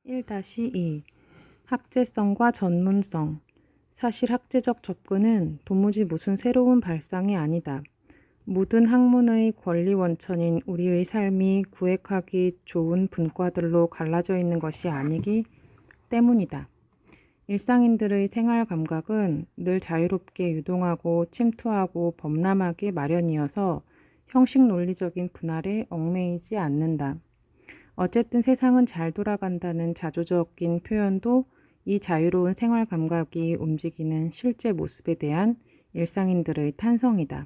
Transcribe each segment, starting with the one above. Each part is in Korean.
1-2 학제성과 전문성. 사실 학제적 접근은 도무지 무슨 새로운 발상이 아니다. 모든 학문의 권리 원천인 우리의 삶이 구획하기 좋은 분과들로 갈라져 있는 것이 아니기 때문이다. 일상인들의 생활 감각은 늘 자유롭게 유동하고 침투하고 범람하기 마련이어서 형식 논리적인 분할에 얽매이지 않는다. 어쨌든 세상은 잘 돌아간다는 자조적인 표현도 이 자유로운 생활 감각이 움직이는 실제 모습에 대한 일상인들의 탄성이다.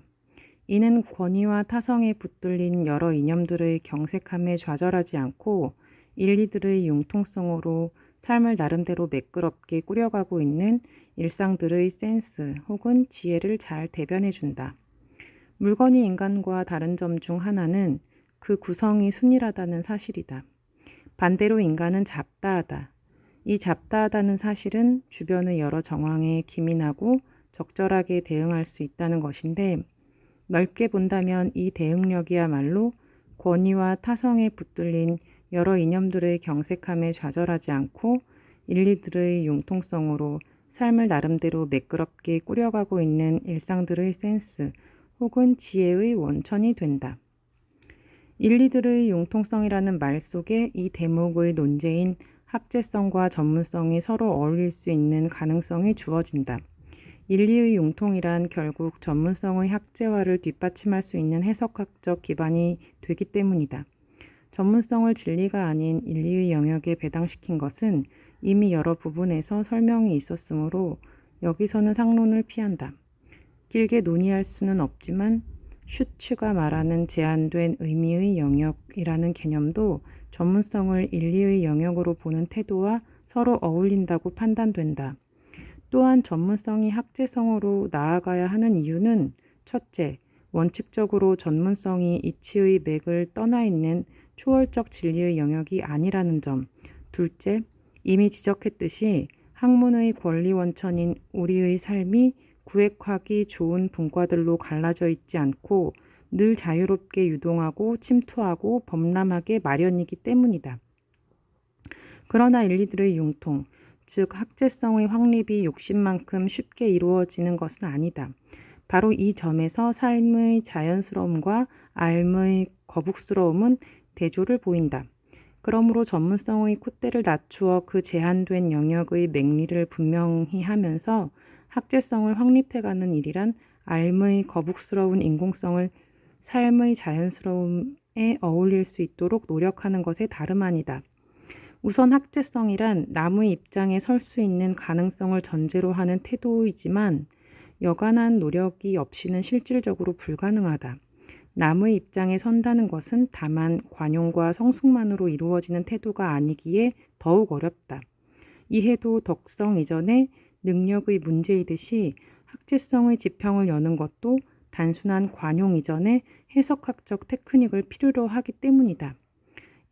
이는 권위와 타성에 붙들린 여러 이념들의 경색함에 좌절하지 않고 일리들의 융통성으로 삶을 나름대로 매끄럽게 꾸려가고 있는 일상들의 센스 혹은 지혜를 잘 대변해준다. 물건이 인간과 다른 점 중 하나는 그 구성이 순일하다는 사실이다. 반대로 인간은 잡다하다. 이 잡다하다는 사실은 주변의 여러 정황에 기민하고 적절하게 대응할 수 있다는 것인데, 넓게 본다면 이 대응력이야말로 권위와 타성에 붙들린 여러 이념들의 경색함에 좌절하지 않고 일리들의 융통성으로 삶을 나름대로 매끄럽게 꾸려가고 있는 일상들의 센스 혹은 지혜의 원천이 된다. 일리들의 융통성이라는 말 속에 이 대목의 논제인 학제성과 전문성이 서로 어울릴 수 있는 가능성이 주어진다. 일리의 융통이란 결국 전문성의 학제화를 뒷받침할 수 있는 해석학적 기반이 되기 때문이다. 전문성을 진리가 아닌 인리의 영역에 배당시킨 것은 이미 여러 부분에서 설명이 있었으므로 여기서는 상론을 피한다. 길게 논의할 수는 없지만 슈츠가 말하는 제한된 의미의 영역이라는 개념도 전문성을 인리의 영역으로 보는 태도와 서로 어울린다고 판단된다. 또한 전문성이 학제성으로 나아가야 하는 이유는 첫째, 원칙적으로 전문성이 이치의 맥을 떠나 있는 초월적 진리의 영역이 아니라는 점. 둘째, 이미 지적했듯이 학문의 권리 원천인 우리의 삶이 구획하기 좋은 분과들로 갈라져 있지 않고 늘 자유롭게 유동하고 침투하고 범람하게 마련이기 때문이다. 그러나 인리들의 융통, 즉 학제성의 확립이 욕심만큼 쉽게 이루어지는 것은 아니다. 바로 이 점에서 삶의 자연스러움과 삶의 거북스러움은 대조를 보인다. 그러므로 전문성의 콧대를 낮추어 그 제한된 영역의 맹리를 분명히 하면서 학제성을 확립해가는 일이란 삶의 거북스러운 인공성을 삶의 자연스러움에 어울릴 수 있도록 노력하는 것에 다름 아니다. 우선 학제성이란 남의 입장에 설 수 있는 가능성을 전제로 하는 태도이지만 여간한 노력이 없이는 실질적으로 불가능하다. 남의 입장에 선다는 것은 다만 관용과 성숙만으로 이루어지는 태도가 아니기에 더욱 어렵다. 이해도 덕성 이전에 능력의 문제이듯이 학제성의 지평을 여는 것도 단순한 관용 이전에 해석학적 테크닉을 필요로 하기 때문이다.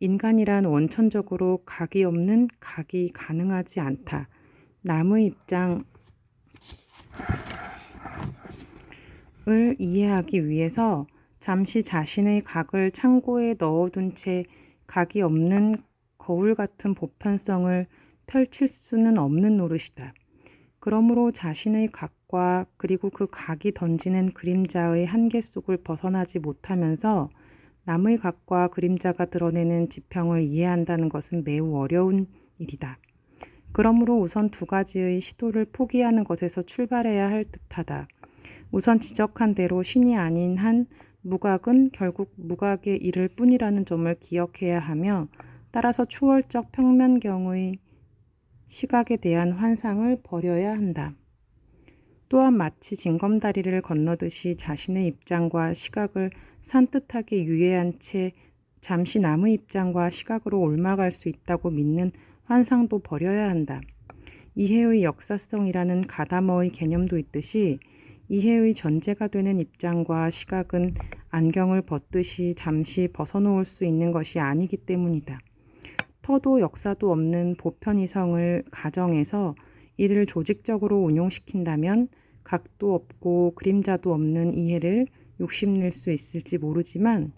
인간이란 원천적으로 각이 없는 각이 가능하지 않다. 남의 입장을 이해하기 위해서 잠시 자신의 각을 창고에 넣어둔 채 각이 없는 거울 같은 보편성을 펼칠 수는 없는 노릇이다. 그러므로 자신의 각과 그리고 그 각이 던지는 그림자의 한계 속을 벗어나지 못하면서 남의 각과 그림자가 드러내는 지평을 이해한다는 것은 매우 어려운 일이다. 그러므로 우선 두 가지의 시도를 포기하는 것에서 출발해야 할 듯하다. 우선 지적한 대로 신이 아닌 한 무각은 결국 무각의 일일 뿐이라는 점을 기억해야 하며, 따라서 초월적 평면경의 시각에 대한 환상을 버려야 한다. 또한 마치 징검다리를 건너듯이 자신의 입장과 시각을 산뜻하게 유예한 채 잠시 남의 입장과 시각으로 옮아갈 수 있다고 믿는 환상도 버려야 한다. 이해의 역사성이라는 가다머의 개념도 있듯이 이해의 전제가 되는 입장과 시각은 안경을 벗듯이 잠시 벗어놓을 수 있는 것이 아니기 때문이다. 터도 역사도 없는 보편이성을 가정해서 이를 조직적으로 운용시킨다면 각도 없고 그림자도 없는 이해를 욕심낼 수 있을지 모르지만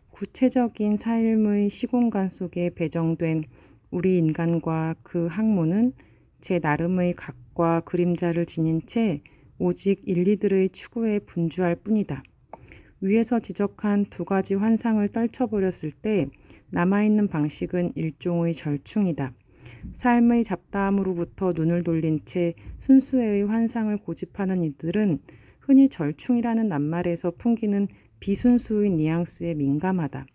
구체적인 삶의 시공간 속에 배정된 우리 인간과 그 학문은 제 나름의 각과 그림자를 지닌 채 오직 인리들의 추구에 분주할 뿐이다. 위에서 지적한 두 가지 환상을 떨쳐버렸을 때 남아있는 방식은 일종의 절충이다. 삶의 잡다함으로부터 눈을 돌린 채 순수의 환상을 고집하는 이들은 흔히 절충이라는 낱말에서 풍기는 비순수의 뉘앙스에 민감하다.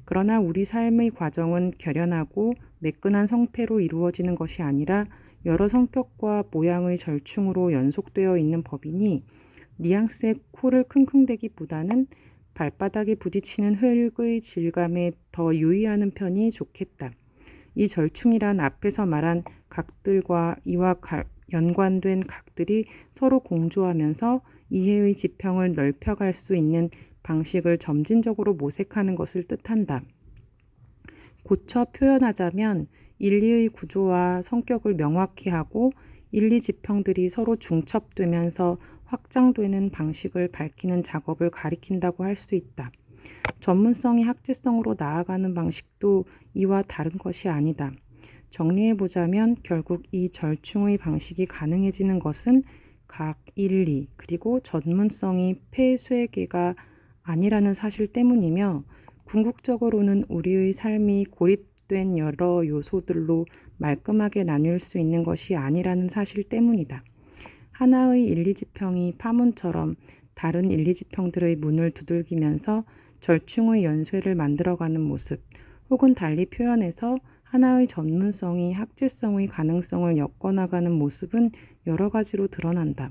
그러나 우리 삶의 과정은 결연하고 매끈한 성패로 이루어지는 것이 아니라 여러 성격과 모양의 절충으로 연속되어 있는 법이니 뉘앙스에 코를 킁킁대기보다는 발바닥이 부딪히는 흙의 질감에 더 유의하는 편이 좋겠다. 이 절충이란 앞에서 말한 각들과 이와 연관된 각들이 서로 공조하면서 이해의 지평을 넓혀갈 수 있는 방식을 점진적으로 모색하는 것을 뜻한다. 고쳐 표현하자면 인리의 구조와 성격을 명확히 하고 인리 지평들이 서로 중첩되면서 확장되는 방식을 밝히는 작업을 가리킨다고 할 수 있다. 전문성이 학제성으로 나아가는 방식도 이와 다른 것이 아니다. 정리해보자면 결국 이 절충의 방식이 가능해지는 것은 각 인리 그리고 전문성이 폐쇄계가 아니라는 사실 때문이며 궁극적으로는 우리의 삶이 고립된 여러 요소들로 말끔하게 나뉠 수 있는 것이 아니라는 사실 때문이다. 하나의 인리지평이 파문처럼 다른 인리지평들의 문을 두들기면서 절충의 연쇄를 만들어가는 모습, 혹은 달리 표현해서 하나의 전문성이 학제성의 가능성을 엮어나가는 모습은 여러 가지로 드러난다.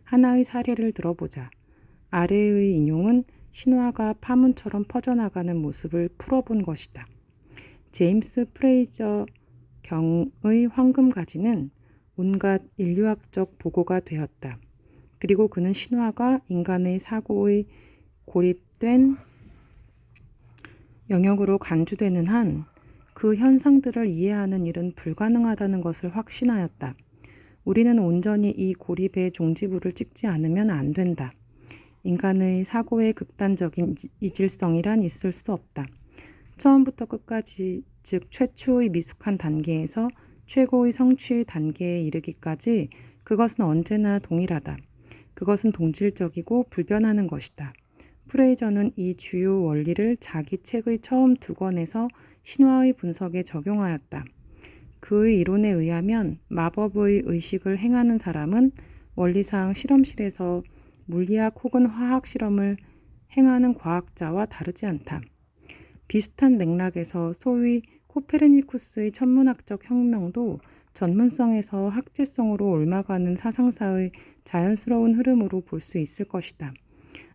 하나의 사례를 들어보자. 아래의 인용은 신화가 파문처럼 퍼져나가는 모습을 풀어본 것이다. 제임스 프레이저 경의 황금가지는 온갖 인류학적 보고가 되었다. 그리고 그는 신화가 인간의 사고의 고립된 영역으로 간주되는 한 그 현상들을 이해하는 일은 불가능하다는 것을 확신하였다. 우리는 온전히 이 고립의 종지부를 찍지 않으면 안 된다. 인간의 사고의 극단적인 이질성이란 있을 수 없다. 처음부터 끝까지, 즉 최초의 미숙한 단계에서 최고의 성취의 단계에 이르기까지 그것은 언제나 동일하다. 그것은 동질적이고 불변하는 것이다. 프레이저는 이 주요 원리를 자기 책의 처음 두 권에서 신화의 분석에 적용하였다. 그의 이론에 의하면 마법의 의식을 행하는 사람은 원리상 실험실에서 물리학 혹은 화학 실험을 행하는 과학자와 다르지 않다. 비슷한 맥락에서 소위 코페르니쿠스의 천문학적 혁명도 전문성에서 학제성으로 옮아가는 사상사의 자연스러운 흐름으로 볼 수 있을 것이다.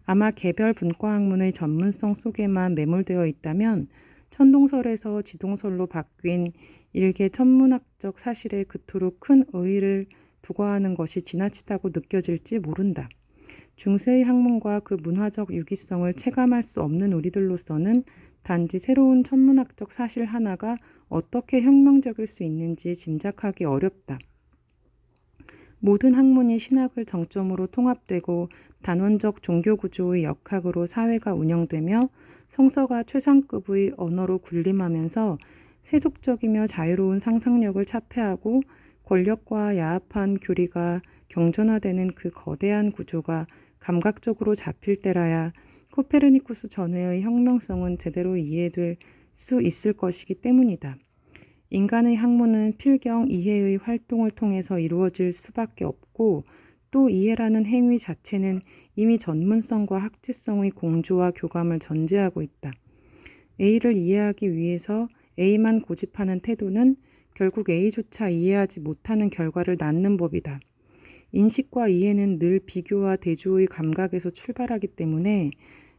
아마 개별 분과학문의 전문성 속에만 매몰되어 있다면 천동설에서 지동설로 바뀐 일개 천문학적 사실에 그토록 큰 의의를 부과하는 것이 지나치다고 느껴질지 모른다. 중세의 학문과 그 문화적 유기성을 체감할 수 없는 우리들로서는 단지 새로운 천문학적 사실 하나가 어떻게 혁명적일 수 있는지 짐작하기 어렵다. 모든 학문이 신학을 정점으로 통합되고 단원적 종교구조의 역학으로 사회가 운영되며 성서가 최상급의 언어로 군림하면서 세속적이며 자유로운 상상력을 차폐하고 권력과 야합한 교리가 경전화되는 그 거대한 구조가 감각적으로 잡힐 때라야 코페르니쿠스 전후의 혁명성은 제대로 이해될 수 있을 것이기 때문이다. 인간의 학문은 필경 이해의 활동을 통해서 이루어질 수밖에 없고 또 이해라는 행위 자체는 이미 전문성과 학제성의 공조와 교감을 전제하고 있다. A를 이해하기 위해서 A만 고집하는 태도는 결국 A조차 이해하지 못하는 결과를 낳는 법이다. 인식과 이해는 늘 비교와 대조의 감각에서 출발하기 때문에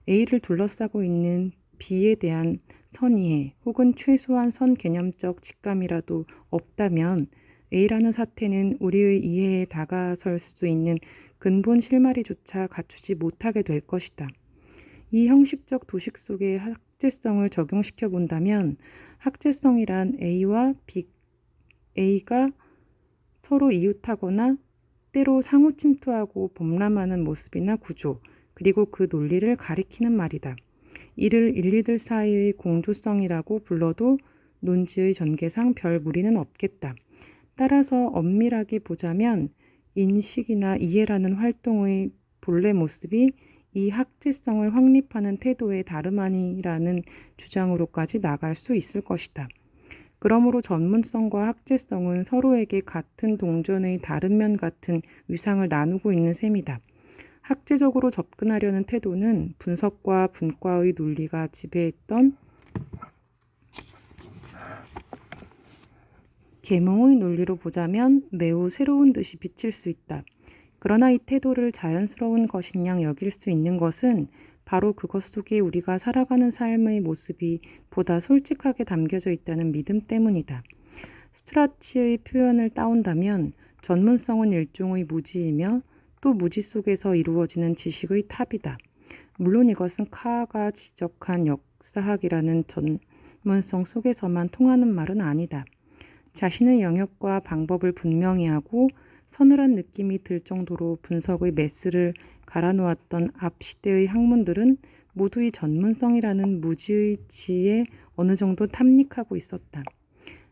A를 둘러싸고 있는 B에 대한 선이해 혹은 최소한 선 개념적 직감이라도 없다면 A라는 사태는 우리의 이해에 다가설 수 있는 근본 실마리조차 갖추지 못하게 될 것이다. 이 형식적 도식 속에 학제성을 적용시켜 본다면 학제성이란 A와 A가 서로 이웃하거나 때로 상호 침투하고 범람하는 모습이나 구조, 그리고 그 논리를 가리키는 말이다. 이를 인리들 사이의 공조성이라고 불러도 논지의 전개상 별 무리는 없겠다. 따라서 엄밀하게 보자면 인식이나 이해라는 활동의 본래 모습이 이 학제성을 확립하는 태도의 다름 아니라는 주장으로까지 나갈 수 있을 것이다. 그러므로 전문성과 학제성은 서로에게 같은 동전의 다른 면 같은 위상을 나누고 있는 셈이다. 학제적으로 접근하려는 태도는 분석과 분과의 논리가 지배했던 계몽의 논리로 보자면 매우 새로운 듯이 비칠 수 있다. 그러나 이 태도를 자연스러운 것인 양 여길 수 있는 것은 바로 그것 속에 우리가 살아가는 삶의 모습이 보다 솔직하게 담겨져 있다는 믿음 때문이다. 스트라치의 표현을 따온다면 전문성은 일종의 무지이며 또 무지 속에서 이루어지는 지식의 탑이다. 물론 이것은 카가 지적한 역사학이라는 전문성 속에서만 통하는 말은 아니다. 자신의 영역과 방법을 분명히 하고 서늘한 느낌이 들 정도로 분석의 메스를 갈아놓았던 앞 시대의 학문들은 모두 이 전문성이라는 무지의 지에 어느 정도 탐닉하고 있었다.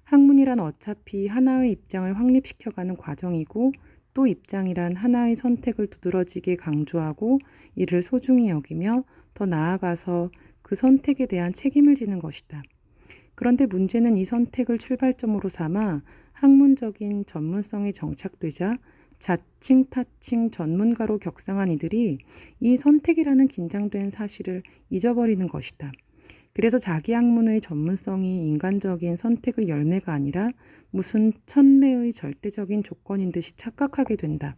학문이란 어차피 하나의 입장을 확립시켜가는 과정이고 또 입장이란 하나의 선택을 두드러지게 강조하고 이를 소중히 여기며 더 나아가서 그 선택에 대한 책임을 지는 것이다. 그런데 문제는 이 선택을 출발점으로 삼아 학문적인 전문성이 정착되자 자칭 타칭 전문가로 격상한 이들이 이 선택이라는 긴장된 사실을 잊어버리는 것이다. 그래서 자기 학문의 전문성이 인간적인 선택의 열매가 아니라 무슨 천례의 절대적인 조건인 듯이 착각하게 된다.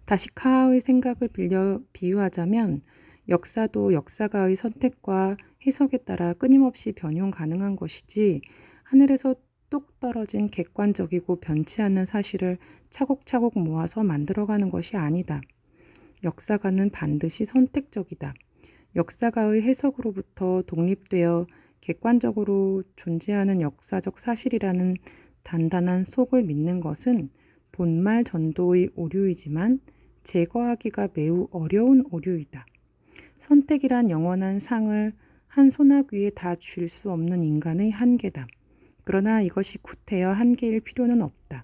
다시 카의 생각을 빌려 비유하자면 역사도 역사가의 선택과 해석에 따라 끊임없이 변형 가능한 것이지 하늘에서 뚝 떨어진 객관적이고 변치 않는 사실을 차곡차곡 모아서 만들어가는 것이 아니다. 역사가는 반드시 선택적이다. 역사가의 해석으로부터 독립되어 객관적으로 존재하는 역사적 사실이라는 단단한 속을 믿는 것은 본말 전도의 오류이지만 제거하기가 매우 어려운 오류이다. 선택이란 영원한 상을 한 손학 위에 다 쥘 수 없는 인간의 한계다. 그러나 이것이 구태여 한계일 필요는 없다.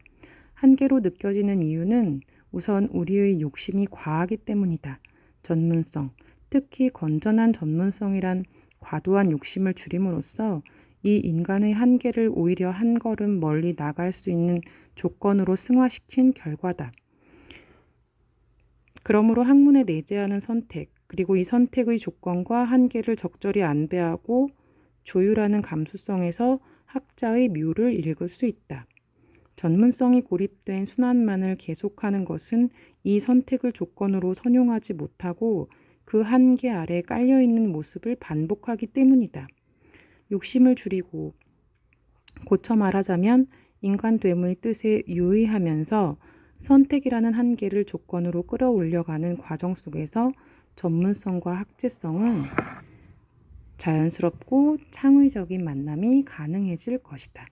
한계로 느껴지는 이유는 우선 우리의 욕심이 과하기 때문이다. 전문성, 특히 건전한 전문성이란 과도한 욕심을 줄임으로써 이 인간의 한계를 오히려 한 걸음 멀리 나갈 수 있는 조건으로 승화시킨 결과다. 그러므로 학문에 내재하는 선택, 그리고 이 선택의 조건과 한계를 적절히 안배하고 조율하는 감수성에서 학자의 묘를 읽을 수 있다. 전문성이 고립된 순환만을 계속하는 것은 이 선택을 조건으로 선용하지 못하고 그 한계 아래 깔려있는 모습을 반복하기 때문이다. 욕심을 줄이고 고쳐 말하자면 인간됨의 뜻에 유의하면서 선택이라는 한계를 조건으로 끌어올려가는 과정 속에서 전문성과 학제성은 자연스럽고 창의적인 만남이 가능해질 것이다.